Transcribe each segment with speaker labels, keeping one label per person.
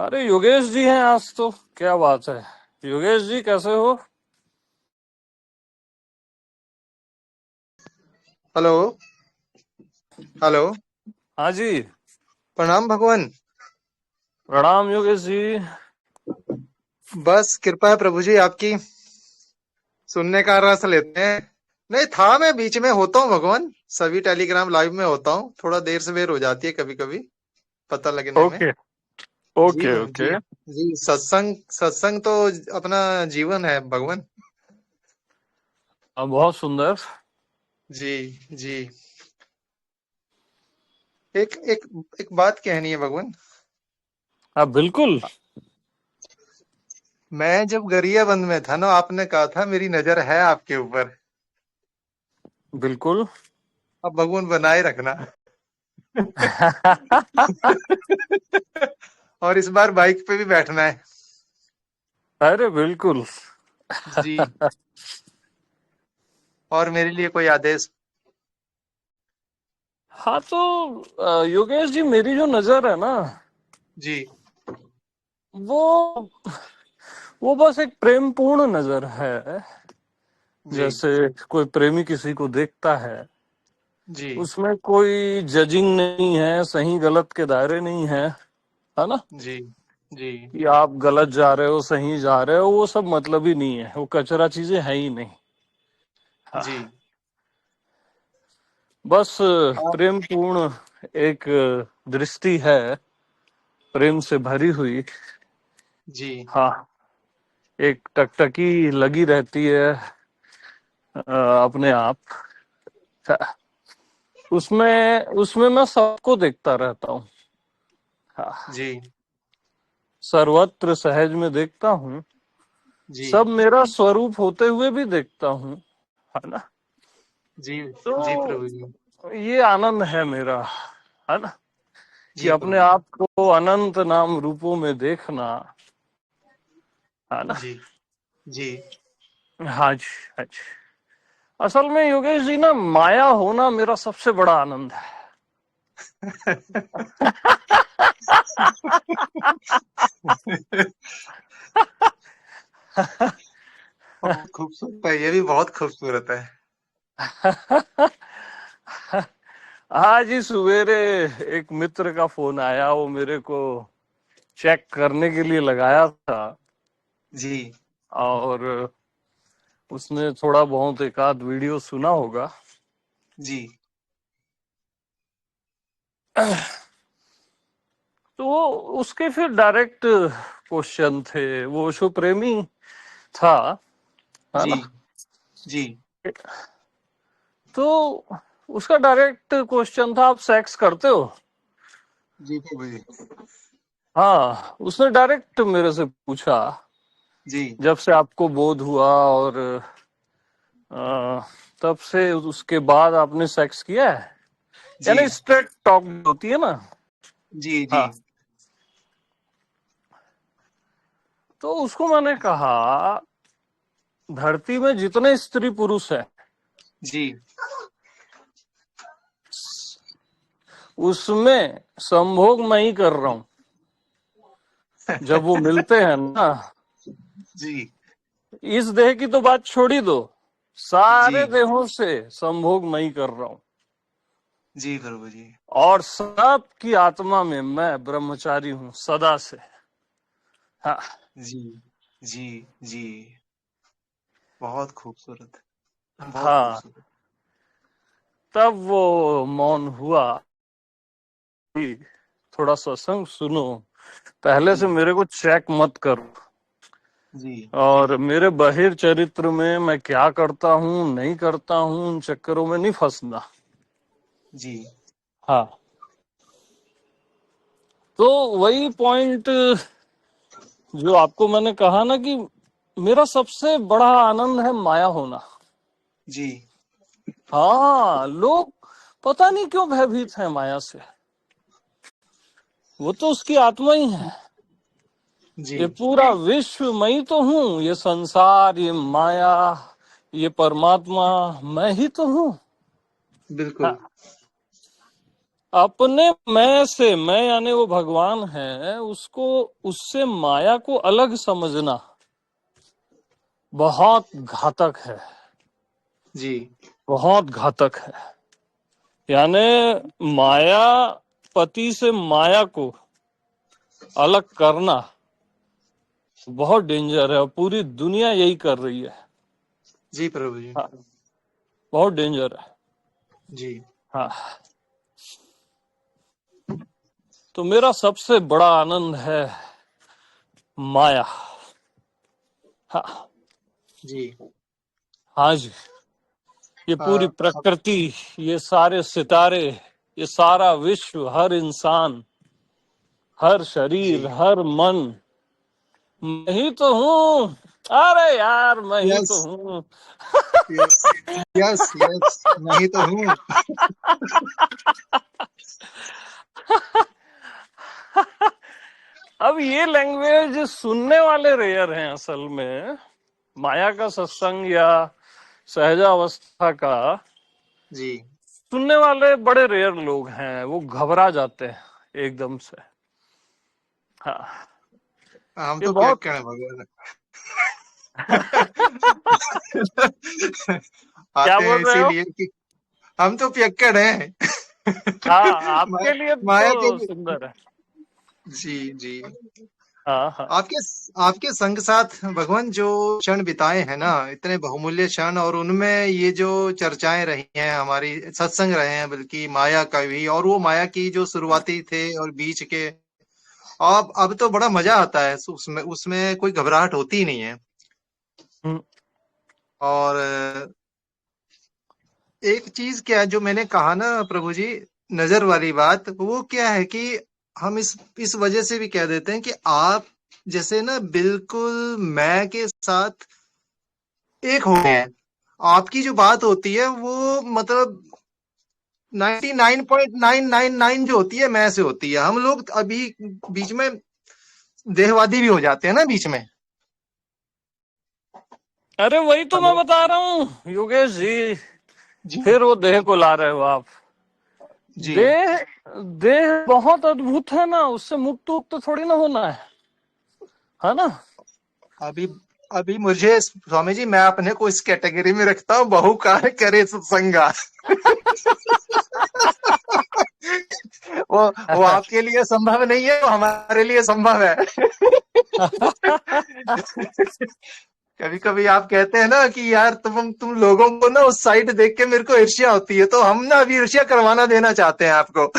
Speaker 1: अरे योगेश जी हैं आज तो। क्या बात है। योगेश जी कैसे हो?
Speaker 2: हेलो। हेलो।
Speaker 1: हाँ जी।
Speaker 2: प्रणाम भगवान।
Speaker 1: प्रणाम योगेश जी।
Speaker 2: बस कृपा है प्रभु जी आपकी। सुनने का रस लेते हैं। नहीं था, मैं बीच में होता हूँ भगवान। सभी टेलीग्राम लाइव में होता हूँ, थोड़ा देर से बेर हो जाती है कभी कभी पता लगने में।
Speaker 1: ओके
Speaker 2: जी
Speaker 1: ओके
Speaker 2: जी।
Speaker 1: ओके।
Speaker 2: जी, सत्संग सत्संग तो अपना जीवन है भगवान।
Speaker 1: बहुत सुंदर।
Speaker 2: जी जी। एक एक एक बात कहनी है भगवान।
Speaker 1: हाँ बिल्कुल।
Speaker 2: मैं जब गरियाबंद में था ना, आपने कहा था मेरी नजर है आपके ऊपर।
Speaker 1: बिल्कुल।
Speaker 2: अब भगवान बनाए रखना। और इस बार बाइक पे भी बैठना है।
Speaker 1: अरे बिल्कुल।
Speaker 2: जी। और मेरे लिए कोई आदेश?
Speaker 1: हाँ तो योगेश जी मेरी जो नजर है ना,
Speaker 2: जी
Speaker 1: वो वो बस एक प्रेम पूर्ण नजर है।
Speaker 2: जी
Speaker 1: जैसे कोई प्रेमी किसी को देखता है,
Speaker 2: जी
Speaker 1: उसमें कोई जजिंग नहीं है, सही गलत के दायरे नहीं है ना?
Speaker 2: जी जी
Speaker 1: कि आप गलत जा रहे हो सही जा रहे हो, वो सब मतलब ही नहीं है, वो कचरा चीजें है ही नहीं।
Speaker 2: जी।
Speaker 1: हाँ, बस
Speaker 2: आप।
Speaker 1: प्रेम पूर्ण एक दृष्टि है, प्रेम से भरी हुई।
Speaker 2: जी
Speaker 1: हाँ, एक टकटकी लगी रहती है अपने आप। उसमें उसमें मैं सबको देखता रहता हूँ। हाँ,
Speaker 2: जी
Speaker 1: सर्वत्र सहज में देखता हूँ,
Speaker 2: जी
Speaker 1: सब मेरा स्वरूप होते हुए भी देखता हूँ, है ना?
Speaker 2: जी जी
Speaker 1: तो
Speaker 2: प्रभु जी।
Speaker 1: ये आनंद है मेरा, है ना? कि
Speaker 2: जी
Speaker 1: अपने
Speaker 2: प्रभु जी।
Speaker 1: आप को अनंत नाम रूपों में देखना, है ना?
Speaker 2: जी जी।
Speaker 1: हाँ जी। हाँ जी। असल में योगेश जी ना, माया होना मेरा सबसे बड़ा आनंद है।
Speaker 2: बहुत खूबसूरत है, ये भी बहुत खूबसूरत है।
Speaker 1: आज ही सवेरे एक मित्र का फोन आया, वो मेरे को चेक करने के लिए लगाया था।
Speaker 2: जी
Speaker 1: और उसने थोड़ा बहुत एक आध वीडियो सुना होगा।
Speaker 2: जी
Speaker 1: तो वो उसके फिर डायरेक्ट क्वेश्चन थे, वो शो प्रेमी था, है
Speaker 2: जी
Speaker 1: ना?
Speaker 2: जी
Speaker 1: तो उसका डायरेक्ट क्वेश्चन था, आप सेक्स करते हो?
Speaker 2: जी प्रभु जी।
Speaker 1: हाँ, उसने डायरेक्ट मेरे से पूछा,
Speaker 2: जी
Speaker 1: जब से आपको बोध हुआ और अ, तब से उसके बाद आपने सेक्स किया है?
Speaker 2: जी
Speaker 1: यानी स्ट्रेट टॉक होती है ना।
Speaker 2: जी जी
Speaker 1: हाँ, तो उसको मैंने कहा, धरती में जितने स्त्री पुरुष है,
Speaker 2: जी
Speaker 1: उसमें संभोग मैं ही कर रहा हूं। जब वो मिलते हैं ना,
Speaker 2: जी
Speaker 1: इस देह की तो बात छोड़ ही दो,
Speaker 2: जी
Speaker 1: सारे देहों से संभोग मैं ही कर रहा हूं।
Speaker 2: जी प्रभु जी।
Speaker 1: और सब की आत्मा में मैं ब्रह्मचारी हूं सदा से। हाँ।
Speaker 2: जी जी जी। बहुत खूबसूरत। बहुत
Speaker 1: हाँ,
Speaker 2: खूबसूरत।
Speaker 1: तब वो मौन हुआ कि थोड़ा सत्संग सुनो, पहले
Speaker 2: जी
Speaker 1: से मेरे को चेक मत करो,
Speaker 2: जी
Speaker 1: और मेरे बहिर चरित्र में मैं क्या करता हूँ नहीं करता हूँ उन चक्करों में नहीं फंसना।
Speaker 2: जी
Speaker 1: हाँ, तो वही पॉइंट जो आपको मैंने कहा ना, कि मेरा सबसे बड़ा आनंद है माया होना।
Speaker 2: जी
Speaker 1: हाँ, लोग पता नहीं क्यों भयभीत है माया से। वो तो उसकी आत्मा ही है।
Speaker 2: जी
Speaker 1: ये पूरा विश्व मैं ही तो हूँ, ये संसार, ये माया, ये परमात्मा, मैं ही तो हूँ।
Speaker 2: बिल्कुल।
Speaker 1: हाँ, अपने मैं से, मैं यानी वो भगवान है, उसको, उससे माया को अलग समझना बहुत घातक है,
Speaker 2: जी।
Speaker 1: बहुत घातक है। यानी माया, पति से माया को अलग करना बहुत डेंजर है, और पूरी दुनिया यही कर रही है।
Speaker 2: जी प्रभु जी।
Speaker 1: हाँ, बहुत डेंजर है।
Speaker 2: जी।
Speaker 1: हाँ, तो मेरा सबसे बड़ा आनंद है माया। हाँ।
Speaker 2: जी।
Speaker 1: हाँ जी, ये पूरी
Speaker 2: अब
Speaker 1: प्रकृति, ये सारे सितारे, ये सारा विश्व, हर इंसान, हर
Speaker 2: जी।
Speaker 1: शरीर, हर मन, मैं ही तो हूँ। अरे यार, मैं ही
Speaker 2: यस।
Speaker 1: तो हूँ।
Speaker 2: यस। यस। यस। मैं ही तो हूँ।
Speaker 1: अब ये लैंग्वेज सुनने वाले रेयर हैं असल में। माया का सत्संग या सहजावस्था का
Speaker 2: जी।
Speaker 1: सुनने वाले बड़े रेयर लोग हैं, वो घबरा जाते हैं एकदम से। हाँ,
Speaker 2: हम
Speaker 1: ये
Speaker 2: तो
Speaker 1: बहुत।
Speaker 2: पियक्कड़ हैं भगवान।
Speaker 1: क्या
Speaker 2: आते हैं
Speaker 1: बोल रहे हो?
Speaker 2: इसीलिए कि हम तो पियक्कड़ हैं।
Speaker 1: हाँ,
Speaker 2: मा-
Speaker 1: आपके लिए
Speaker 2: माया के
Speaker 1: तो
Speaker 2: लिए।
Speaker 1: सुंदर है।
Speaker 2: जी। जी।
Speaker 1: हाँ हाँ।
Speaker 2: आपके आपके संग साथ भगवान जो क्षण बिताए हैं ना, इतने बहुमूल्य क्षण, और उनमें ये जो चर्चाएं रही हैं, हमारी सत्संग रहे हैं, बल्कि माया का भी, और वो माया की जो शुरुआती थे और बीच के, अब तो बड़ा मजा आता है उसमें। उसमें कोई घबराहट होती ही नहीं है।
Speaker 1: हम्म,
Speaker 2: और एक चीज क्या है जो मैंने कहा ना प्रभु जी, नजर वाली बात, वो क्या है कि हम इस वजह से भी कह देते हैं कि आप जैसे ना बिल्कुल मैं के साथ एक हो गए हैं। आपकी जो बात होती है वो मतलब 99.999 जो होती है मैं से होती है। हम लोग अभी बीच में देहवादी भी हो जाते हैं ना बीच में।
Speaker 1: अरे वही तो मैं
Speaker 2: हेलो।
Speaker 1: बता रहा हूँ योगेश जी।
Speaker 2: जी।
Speaker 1: फिर वो देह को ला रहे हो आप।
Speaker 2: जी।
Speaker 1: देह, देह बहुत अद्भुत है ना, उससे मुक्त तो थोड़ी ना होना है ना?
Speaker 2: अभी अभी मुझे स्वामी जी, मैं अपने को इस कैटेगरी में रखता हूँ, बहुकार करे सत्संगा। वो आपके लिए संभव नहीं है, वो हमारे लिए संभव है। कभी कभी आप कहते हैं ना कि यार तुम लोगों को ना उस साइड देख के मेरे को ईर्ष्या होती है, तो हम ना अभी ईर्ष्या करवाना देना चाहते हैं आपको।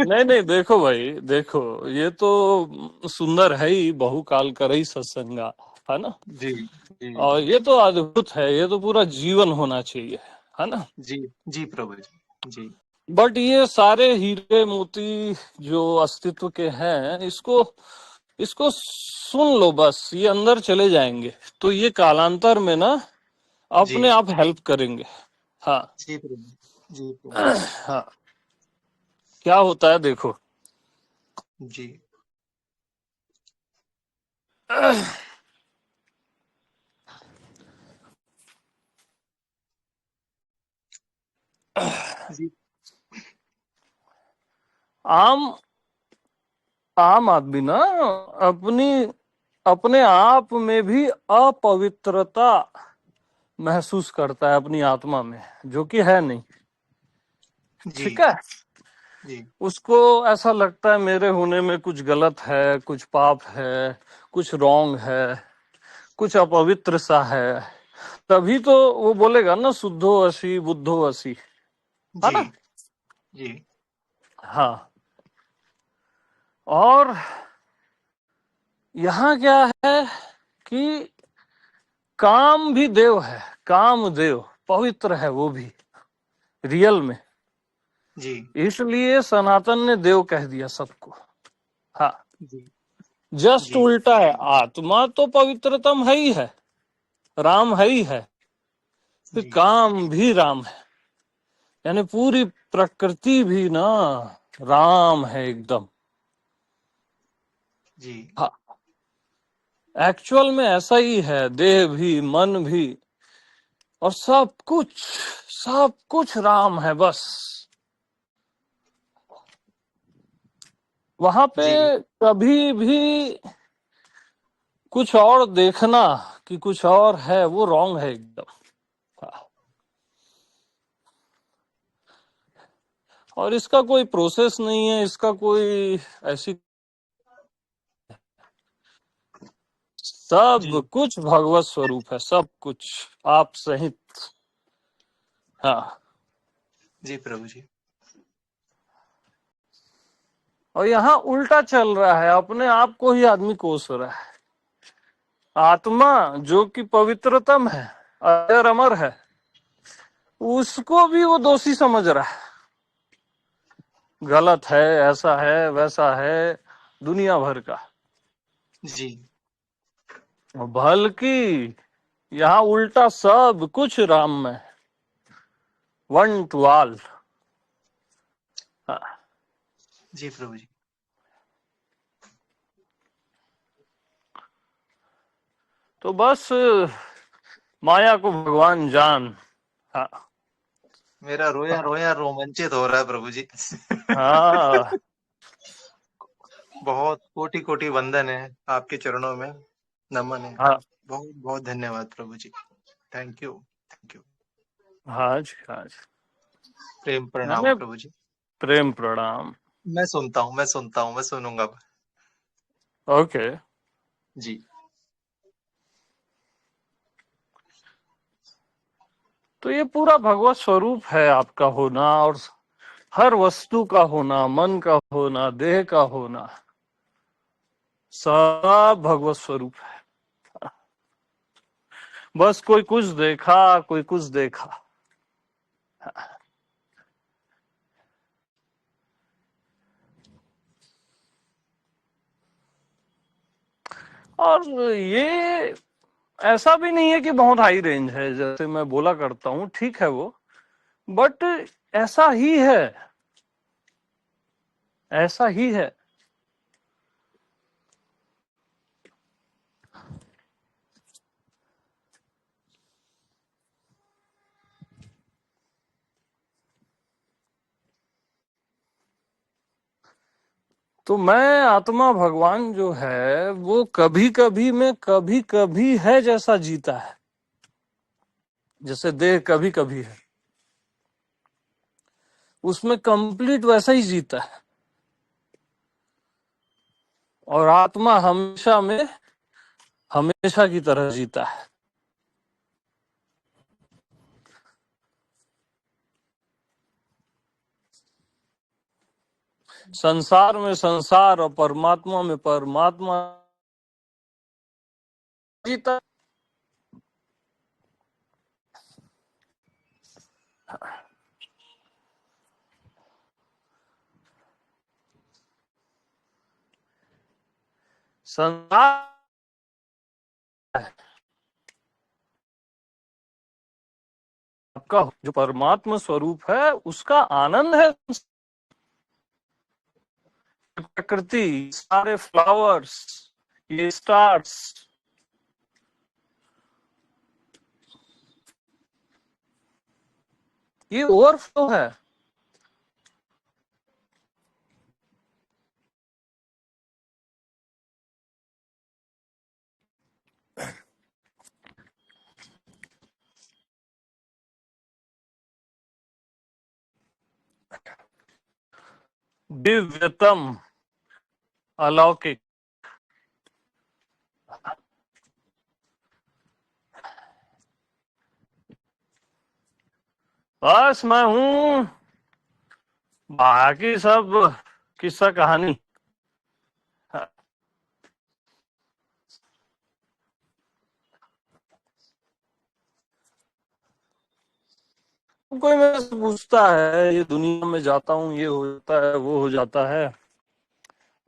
Speaker 1: नहीं नहीं, देखो भाई, देखो, ये तो सुंदर है ही, बहुकाल कर ही सत्संगा, है ना?
Speaker 2: जी। जी।
Speaker 1: और ये तो अद्भुत है, ये तो पूरा जीवन होना चाहिए, है ना?
Speaker 2: जी। जी प्रभु जी। जी।
Speaker 1: बट ये सारे हीरे मोती जो अस्तित्व के हैं, इसको इसको सुन लो बस, ये अंदर चले जाएंगे तो ये कालांतर में ना
Speaker 2: जी।
Speaker 1: अपने आप हेल्प करेंगे। हाँ।
Speaker 2: जी प्रभु। जी प्रभु।
Speaker 1: हाँ, क्या होता है देखो।
Speaker 2: जी। जी।
Speaker 1: आम आम आदमी ना अपनी, अपने आप में भी अपवित्रता महसूस करता है अपनी आत्मा में, जो कि है नहीं।
Speaker 2: जी।
Speaker 1: ठीक है,
Speaker 2: जी।
Speaker 1: उसको ऐसा लगता है मेरे होने में कुछ गलत है, कुछ पाप है, कुछ रॉन्ग है, कुछ अपवित्र सा है। तभी तो वो बोलेगा ना, शुद्धो असी बुद्धो असी, है
Speaker 2: जी।
Speaker 1: ना?
Speaker 2: जी।
Speaker 1: हाँ। और यहाँ क्या है कि काम भी देव है, काम देव पवित्र है वो भी, रियल में।
Speaker 2: जी।
Speaker 1: इसलिए सनातन ने देव कह दिया सबको। हाँ,
Speaker 2: जी।
Speaker 1: जस्ट
Speaker 2: जी।
Speaker 1: उल्टा है, आत्मा तो पवित्रतम है ही है, राम है ही है, फिर
Speaker 2: जी।
Speaker 1: काम भी राम है। यानी पूरी प्रकृति भी ना राम है एकदम।
Speaker 2: जी।
Speaker 1: हाँ, एक्चुअल में ऐसा ही है, देह भी मन भी और सब कुछ राम है बस। वहां पे
Speaker 2: जी
Speaker 1: कभी भी कुछ और देखना कि कुछ और है, वो रॉन्ग है एकदम। हाँ। और इसका कोई प्रोसेस नहीं है, इसका कोई ऐसी, सब
Speaker 2: जी
Speaker 1: कुछ भगवत स्वरूप है, सब कुछ आप सहित। हाँ।
Speaker 2: जी प्रभु जी।
Speaker 1: और यहाँ उल्टा चल रहा है, अपने आप को ही आदमी कोस रहा है। आत्मा जो कि पवित्रतम है, अजर अमर है, उसको भी वो दोषी समझ रहा है। गलत है, ऐसा है, वैसा है, दुनिया भर का।
Speaker 2: जी
Speaker 1: बल्कि यहाँ उल्टा सब कुछ राम में, वन टू ऑल।
Speaker 2: जी प्रभु जी।
Speaker 1: तो बस माया को भगवान जान। हाँ।
Speaker 2: मेरा रोया रोया रोमांचित हो रहा है प्रभु जी।
Speaker 1: हाँ।
Speaker 2: बहुत कोटि कोटि वंदन है, आपके चरणों में नमन है।
Speaker 1: हाँ।
Speaker 2: बहुत बहुत धन्यवाद प्रभु जी। Thank you, thank you.
Speaker 1: हाँ जी, हाँ जी।
Speaker 2: प्रेम प्रणाम
Speaker 1: मैंने
Speaker 2: प्रभु जी।
Speaker 1: प्रेम प्रणाम।
Speaker 2: मैं सुनता हूँ, मैं सुनता हूँ, मैं सुनूंगा।
Speaker 1: ओके।
Speaker 2: जी
Speaker 1: तो ये पूरा भगवत स्वरूप है आपका होना, और हर वस्तु का होना, मन का होना, देह का होना, सब भगवत स्वरूप है। बस कोई कुछ देखा, कोई कुछ देखा। और ये ऐसा भी नहीं है कि बहुत हाई रेंज है, जैसे मैं बोला करता हूँ, ठीक है वो, बट ऐसा ही है, ऐसा ही है। तो मैं आत्मा भगवान जो है वो कभी कभी में कभी कभी है जैसा जीता है, जैसे देह कभी कभी है, उसमें कंप्लीट वैसा ही जीता है। और आत्मा हमेशा में हमेशा की तरह जीता है। संसार में संसार और परमात्मा में परमात्मा जीता। संसार आपका जो परमात्मा स्वरूप है उसका आनंद है। प्रकृति, सारे फ्लावर्स, ये स्टार्स, ये ओवरफ्लो है। दिव्यतम, अलौकिक। बस मैं हूँ, बाकी सब किस्सा कहानी। कोई मेरे से पूछता है, ये दुनिया में जाता हूँ, ये हो जाता है, वो हो जाता है।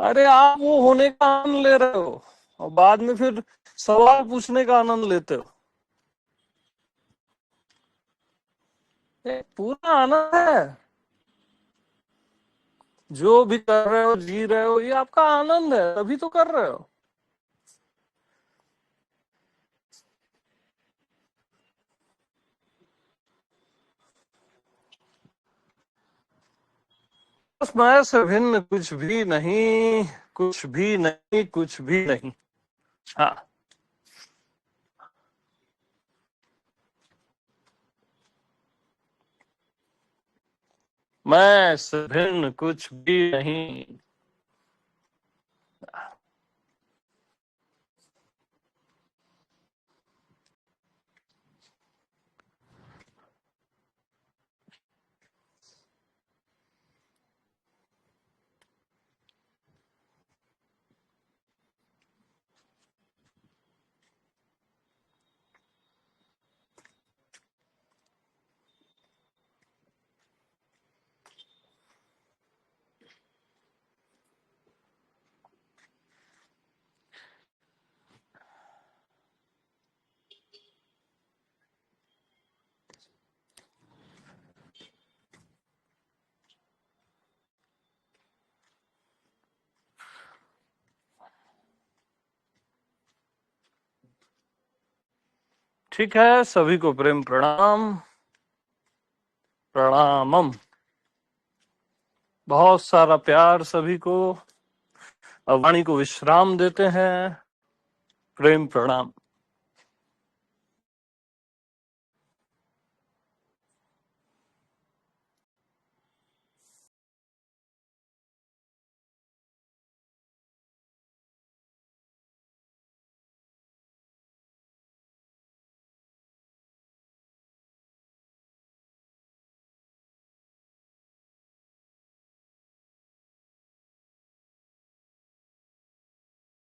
Speaker 1: अरे आप वो होने का आनंद ले रहे हो, और बाद में फिर सवाल पूछने का आनंद लेते हो। ये पूरा आनंद है, जो भी कर रहे हो, जी रहे हो, ये आपका आनंद है, तभी तो कर रहे हो। बस मैं से भिन्न कुछ भी नहीं, कुछ भी नहीं, कुछ भी नहीं। हाँ, मैं से भिन्न कुछ भी नहीं। ठीक है, सभी को प्रेम प्रणाम, प्रणामम। बहुत सारा प्यार सभी को। अब वाणी को विश्राम देते हैं। प्रेम प्रणाम।